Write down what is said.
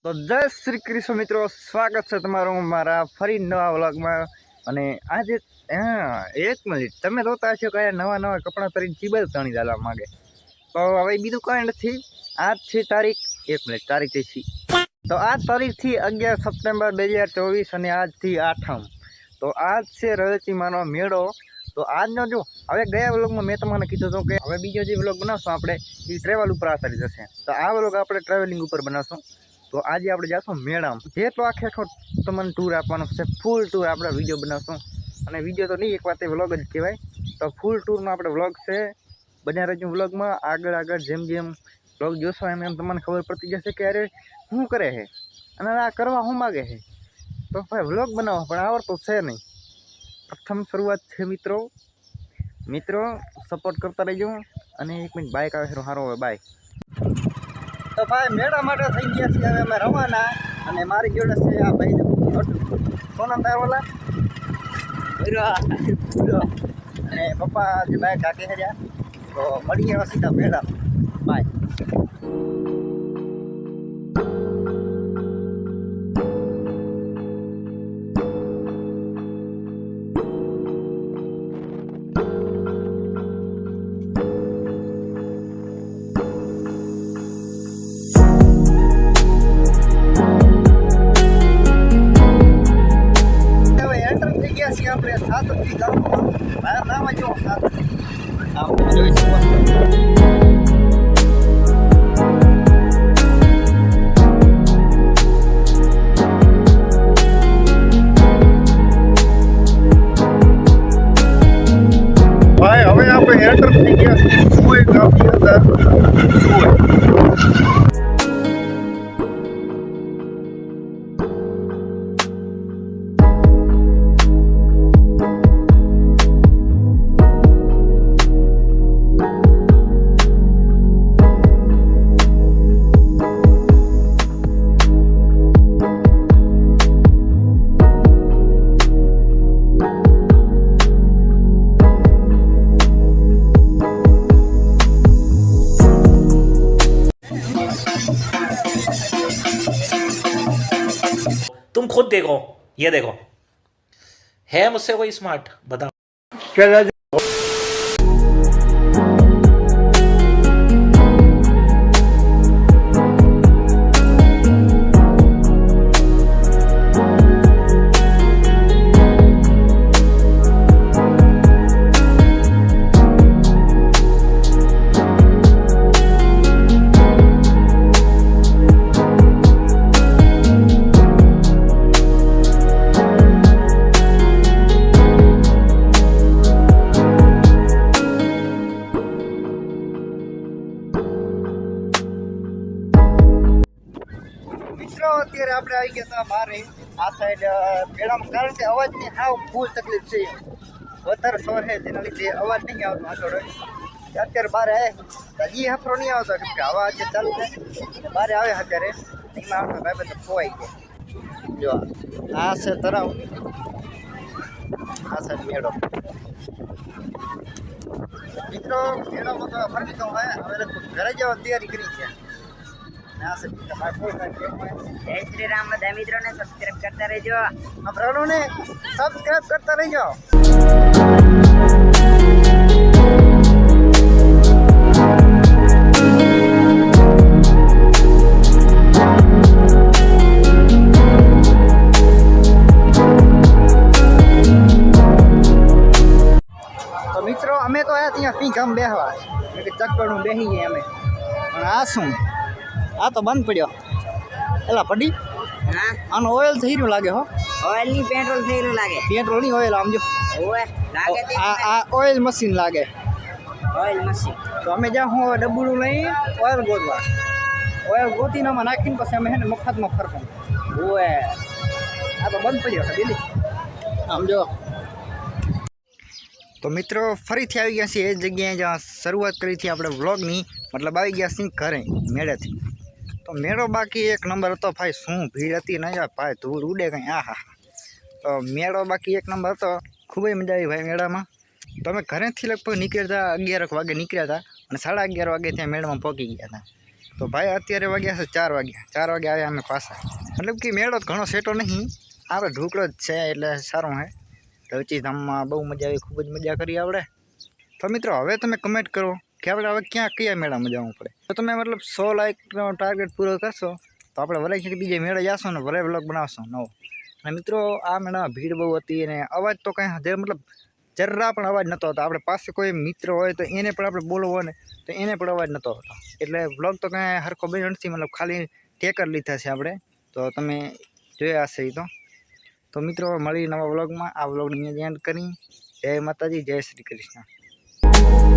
તો જય શ્રી કૃષ્ણ મિત્રો, સ્વાગત છે તમારું મારા ફરી નવા વ્લોગમાં. અને આજે એક મિનિટ, તમે જોતા હશો કે નવા નવા કપડાં પહેરીને ચીબલ તણી ચાલવા માગે. તો હવે બીજું કાંઈ નથી. આજ છે તારીખ, એક મિનિટ, તારીખ છે તો આ તારીખથી 11 સપ્ટેમ્બર 2024 અને આજથી 8મ. તો આજ છે રવેચીમાનો મેળો. તો આજનો જો હવે ગયા વ્લોગમાં મેં તમને કીધું હતું કે હવે બીજો જે વ્લોગ બનાવશું આપણે એ ટ્રેવલ ઉપર આધારિત હશે. તો આ વ્લોગ આપણે ટ્રાવેલિંગ ઉપર બનાવશું. તો આજે આપણે જઈશું મેળામાં. જેટલો આખે આખો તમને ટૂર આપવાનો છે, ફૂલ ટૂર આપણે વિડીયો બનાવશું. અને વિડીયો તો નહીં, એક વાત વ્લોગ જ કહેવાય. તો ફૂલ ટૂરનો આપણે વ્લોગ છે. બન્યા રહેજો વ્લોગમાં. આગળ જેમ જેમ વ્લોગ જોશો એમ એમ તમને ખબર પડતી જશે કે અરે શું કરે છે અને આ કરવા શું માગે છે. તો ભાઈ વ્લોગ બનાવો પણ આવડતું છે નહીં. પ્રથમ શરૂઆત છે મિત્રો સપોર્ટ કરતા રહેજો. અને એક મિનિટ, બાઇક આવે છે સારો હવે બાઇક. તો ભાઈ મેળા માટે થઈ ગયા છીએ હવે અમે રવાના. અને મારી જોડે છે આ ભાઈ સોનમ તારોલા અને પપ્પા જે બાઇક કાઢી રહ્યા. તો મળીએ હવે સીધા મેળા. બાય. આપણે સાતથી ગામમાં નામ જો જોઈ શકો. ભાઈ હવે આપણે એન્ટર થઈ ગયા છીએ કોઈ ગામની અંદર. तुम खुद देखो, ये देखो, है मुझसे कोई स्मार्ट? बताओ। મિત્રો અત્યારે આપણે આવી ગયા હતા બારે આ સાઈડ મેળામાં, કારણ કે અવાજની હાવ ફૂલ તકલીફ છે. વધારે શોર છે જેના લીધે અવાજ નહીં આવતો. આગળ અત્યારે બારે આવે હજી હફરો નહીં આવતો કેમ કે હવા આજે ચાલુ થાય. બારે આવે અત્યારે એમાં આવતા ભાઈ બધા ખોવાઈ ગયા. જો આ છે તરાવ, આ સાઈડ મેળો. મિત્રો મેળામાં તો ફરી તો હવે ઘરે જવા તૈયારી કરી છે. જય શ્રી રામ. બધા મિત્રોને સબસ્ક્રાઇબ કરતા રહેજો. આપણને સબસ્ક્રાઇબ કરતા રહેજો. તો મિત્રો અમે તો આયા ત્યાં પીંઘામ બેહવા ચક્કરનું બેસી ગયા અમે. પણ આ શું, આ તો બંધ પડ્યો. એલા પડી હા, આનો ઓઇલ થઈ રહ્યું લાગે. હો, ઓઇલ ની પેટ્રોલ થયેલું લાગે. પેટ્રોલ નહીં ઓઇલ. આમ જો ઓએ લાગે તે આ ઓઇલ મશીન લાગે. Oil machine. તો અમે જ્યાં હું ડબ્બુડું લઈ ઓઇલ ગોતવા. ઓઇલ ગોતીને આમાં નાખીને પછી અમે એને મફતમાં ફરશું. ઓએ આ તો બંધ પડ્યો છે બેલી. આમ જો. તો મિત્રો ફરીથી આવી ગયા છીએ એ જગ્યાએ જ્યાં શરૂઆત કરી હતી આપણે વ્લોગની. મતલબ આવી ગયા છીએ ઘરે મેળેથી. તો મેળો બાકી એક નંબર હતો ભાઈ. શું ભીડ હતી ને ભાઈ, ધૂળ ઉડે કંઈ. આહા. તો મેળો બાકી એક નંબર હતો. ખૂબ જ મજા આવી ભાઈ મેળામાં. તો અમે ઘરેથી લગભગ નીકળ્યા હતા 11 વાગે નીકળ્યા હતા અને 11:30 વાગે ત્યાં મેળામાં પહોંચી ગયા હતા. તો ભાઈ અત્યારે વાગ્યા છે 4 વાગ્યા. 4 વાગે આવ્યા અમે પાછા. મતલબ કે મેળો તો ઘણો સેટો નહીં, આપણે ઢોકળો જ છે એટલે સારું હે. ધવચી ધામમાં બહુ મજા આવી, ખૂબ જ મજા કરી આપણે. તો મિત્રો હવે તમે કમેન્ટ કરો કે આપણે હવે કયા મેળામાં જવું પડે. તો તમે મતલબ 100 લાઈકનો ટાર્ગેટ પૂરો કરશો તો આપણે વલાઈથી બીજે મેળે જશું ને વલાઈ વ્લોગ બનાવશો નવો. અને મિત્રો આ મેળામાં ભીડ બહુ હતી અને અવાજ તો કંઈ જે મતલબ જરા પણ અવાજ નહોતો હતો. આપણે પાસે કોઈ મિત્ર હોય તો એને પણ આપણે બોલવો હોય ને તો એને પણ અવાજ નહોતો હતો. એટલે વ્લોગ તો કાંઈ હરખો બન્યો નથી, મતલબ ખાલી ટેકર લીધા છે આપણે. તો તમે જોયા હશે એ તો મિત્રો મળી નવા વ્લોગમાં. આ વ્લોગની અહીંયા એન્ડ કરી. જય માતાજી, જય શ્રી કૃષ્ણ.